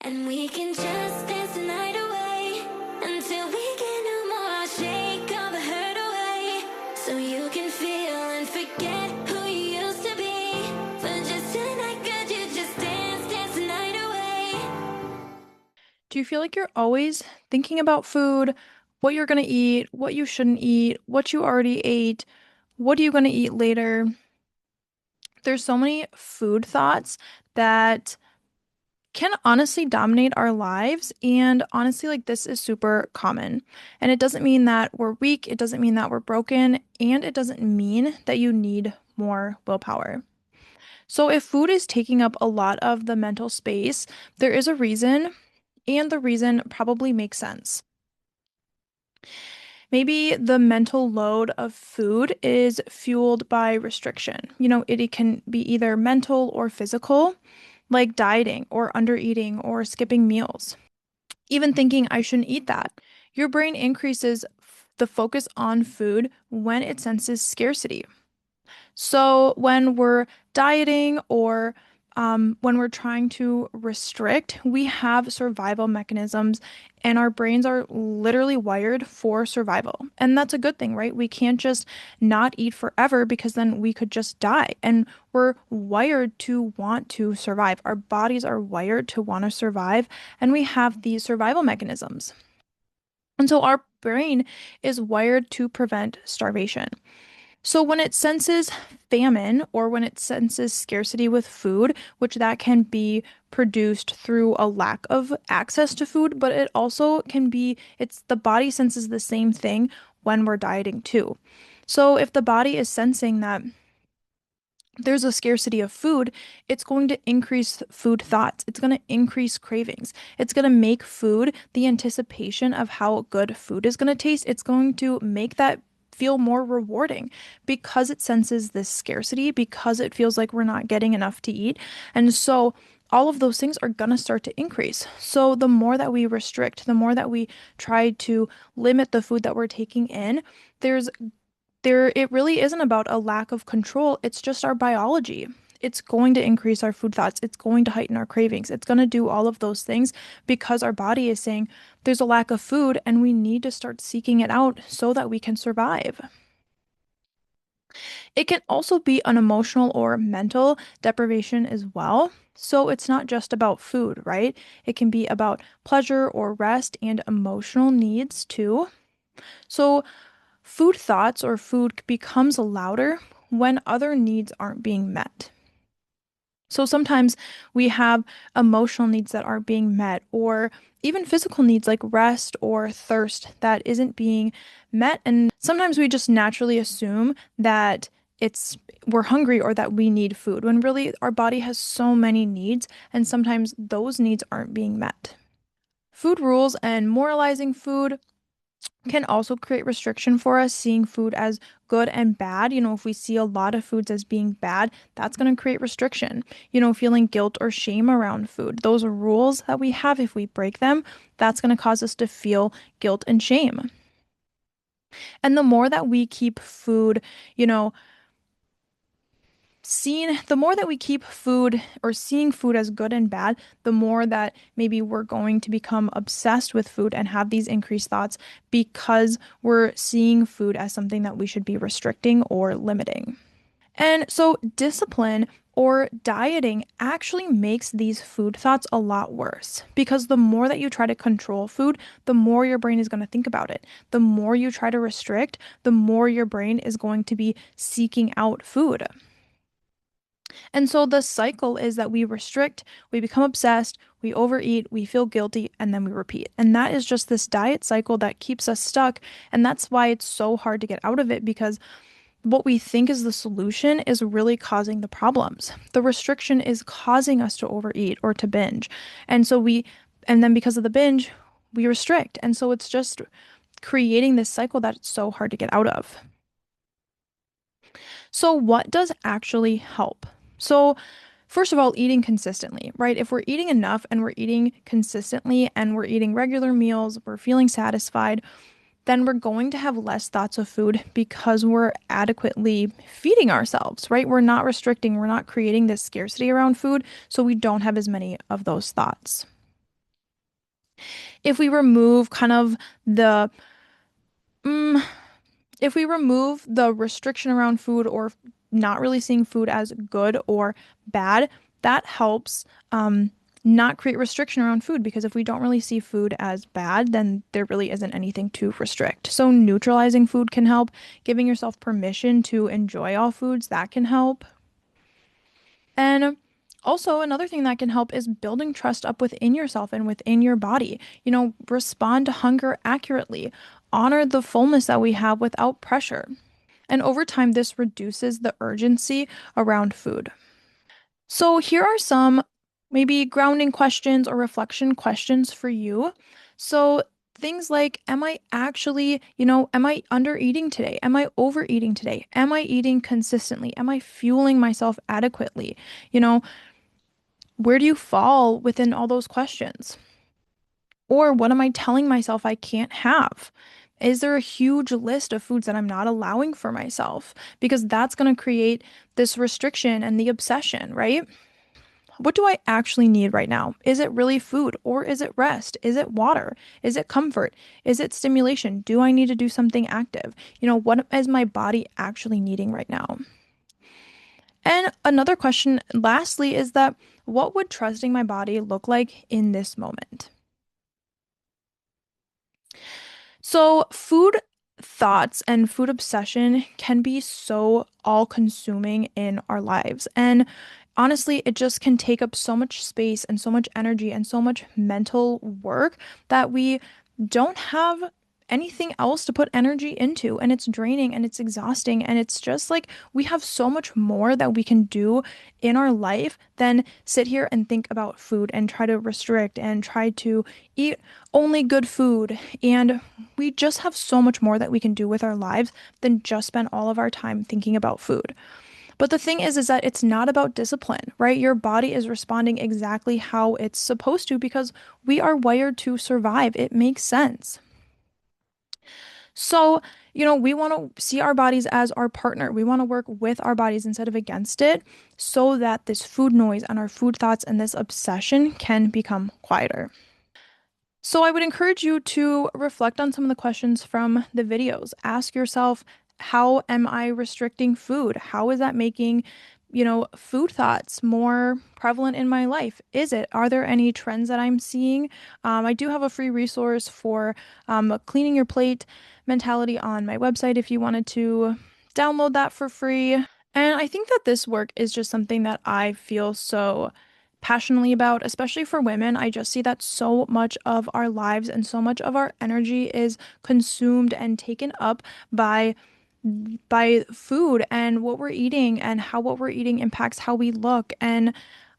And we can just dance the night away until we get no more. I'll shake all the hurt away so you can feel and forget who you used to be. For just tonight, could you just dance the night away? Do you feel like you're always thinking about food, what you're going to eat, what you shouldn't eat, what you already ate, what are you going to eat later? There's so many food thoughts that can honestly dominate our lives. And honestly, like this is super common. And it doesn't mean that we're weak, it doesn't mean that we're broken, and it doesn't mean that you need more willpower. So if food is taking up a lot of the mental space, there is a reason, and the reason probably makes sense. Maybe the mental load of food is fueled by restriction. It can be either mental or physical, like dieting or undereating or skipping meals. Even thinking I shouldn't eat that. Your brain increases the focus on food when it senses scarcity. So when we're dieting or when we're trying to restrict, we have survival mechanisms and our brains are literally wired for survival. And that's a good thing, right? We can't just not eat forever because then we could just die. And we're wired to want to survive. Our bodies are wired to want to survive, and we have these survival mechanisms. And so our brain is wired to prevent starvation. So when it senses famine or when it senses scarcity with food, which that can be produced through a lack of access to food, but it also can be, it's the body senses the same thing when we're dieting too. So if the body is sensing that there's a scarcity of food, it's going to increase food thoughts. It's going to increase cravings. It's going to make food, the anticipation of how good food is going to taste, it's going to make that feel more rewarding because it senses this scarcity, because it feels like we're not getting enough to eat. And so all of those things are going to start to increase. So the more that we restrict, the more that we try to limit the food that we're taking in, there's it really isn't about a lack of control. It's just our biology. It's going to increase our food thoughts. It's going to heighten our cravings. It's going to do all of those things because our body is saying there's a lack of food and we need to start seeking it out so that we can survive. It can also be an emotional or mental deprivation as well. So it's not just about food, right? It can be about pleasure or rest and emotional needs too. So food thoughts or food becomes louder when other needs aren't being met. So sometimes we have emotional needs that aren't being met, or even physical needs like rest or thirst that isn't being met. And sometimes we just naturally assume that it's we're hungry or that we need food when really our body has so many needs, and sometimes those needs aren't being met. Food rules and moralizing food can also create restriction for us, seeing food as good and bad. If we see a lot of foods as being bad, that's going to create restriction. Feeling guilt or shame around food. Those rules that we have, if we break them, that's going to cause us to feel guilt and shame. And the more that we keep food, you know, the more that we keep food or seeing food as good and bad, the more that maybe we're going to become obsessed with food and have these increased thoughts because we're seeing food as something that we should be restricting or limiting. And so discipline or dieting actually makes these food thoughts a lot worse because the more that you try to control food, the more your brain is going to think about it. The more you try to restrict, the more your brain is going to be seeking out food. And so the cycle is that we restrict, we become obsessed, we overeat, we feel guilty, and then we repeat. And that is just this diet cycle that keeps us stuck. And that's why it's so hard to get out of it because what we think is the solution is really causing the problems. The restriction is causing us to overeat or to binge. And then because of the binge, we restrict. And so it's just creating this cycle that it's so hard to get out of. So, what does actually help? So, first of all, eating consistently, right? If we're eating enough and we're eating consistently and we're eating regular meals, we're feeling satisfied, then we're going to have less thoughts of food because we're adequately feeding ourselves, right? We're not restricting, we're not creating this scarcity around food, so we don't have as many of those thoughts. If we remove kind of the mm, if we remove the restriction around food or not really seeing food as good or bad, that helps not create restriction around food because if we don't really see food as bad, then there really isn't anything to restrict. So neutralizing food can help, giving yourself permission to enjoy all foods, that can help. And also, another thing that can help is building trust up within yourself and within your body. Respond to hunger accurately, honor the fullness that we have without pressure. And over time, this reduces the urgency around food. So, here are some maybe grounding questions or reflection questions for you. So, things like, am I actually, am I under eating today? Am I overeating today? Am I eating consistently? Am I fueling myself adequately? You know, where do you fall within all those questions? Or what am I telling myself I can't have? Is there a huge list of foods that I'm not allowing for myself? Because that's going to create this restriction and the obsession, right? What do I actually need right now? Is it really food or is it rest? Is it water? Is it comfort? Is it stimulation? Do I need to do something active? What is my body actually needing right now? And another question, lastly, is that what would trusting my body look like in this moment? So, food thoughts and food obsession can be so all-consuming in our lives. And honestly, it just can take up so much space and so much energy and so much mental work that we don't have anything else to put energy into. And it's draining and it's exhausting. And it's just like we have so much more that we can do in our life than sit here and think about food and try to restrict and try to eat only good food. And we just have so much more that we can do with our lives than just spend all of our time thinking about food. But the thing is that it's not about discipline, right? Your body is responding exactly how it's supposed to because we are wired to survive. It makes sense. So, we want to see our bodies as our partner. We want to work with our bodies instead of against it so that this food noise and our food thoughts and this obsession can become quieter. So I would encourage you to reflect on some of the questions from the videos. Ask yourself, how am I restricting food? How is that making, food thoughts more prevalent in my life? Is it? Are there any trends that I'm seeing? I do have a free resource for cleaning your plate mentality on my website if you wanted to download that for free. And I think that this work is just something that I feel so passionately about, especially for women. I just see that so much of our lives and so much of our energy is consumed and taken up by food and what we're eating and how what we're eating impacts how we look. And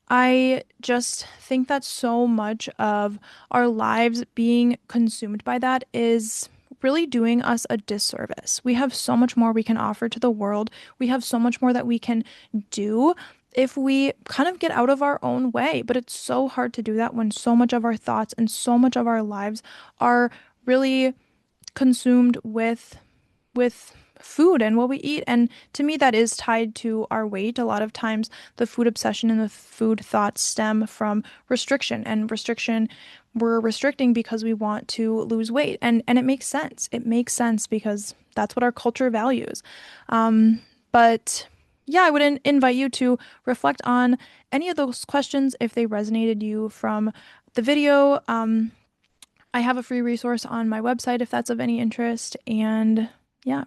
I just think that so much of our lives being consumed by that is really doing us a disservice. We have so much more we can offer to the world. We have so much more that we can do if we kind of get out of our own way. But it's so hard to do that when so much of our thoughts and so much of our lives are really consumed with food and what we eat. And to me, that is tied to our weight. A lot of times, the food obsession and the food thoughts stem from restriction. And restriction, we're restricting because we want to lose weight. And it makes sense. It makes sense because that's what our culture values. But yeah, I would invite you to reflect on any of those questions if they resonated you from the video. I have a free resource on my website if that's of any interest. And yeah.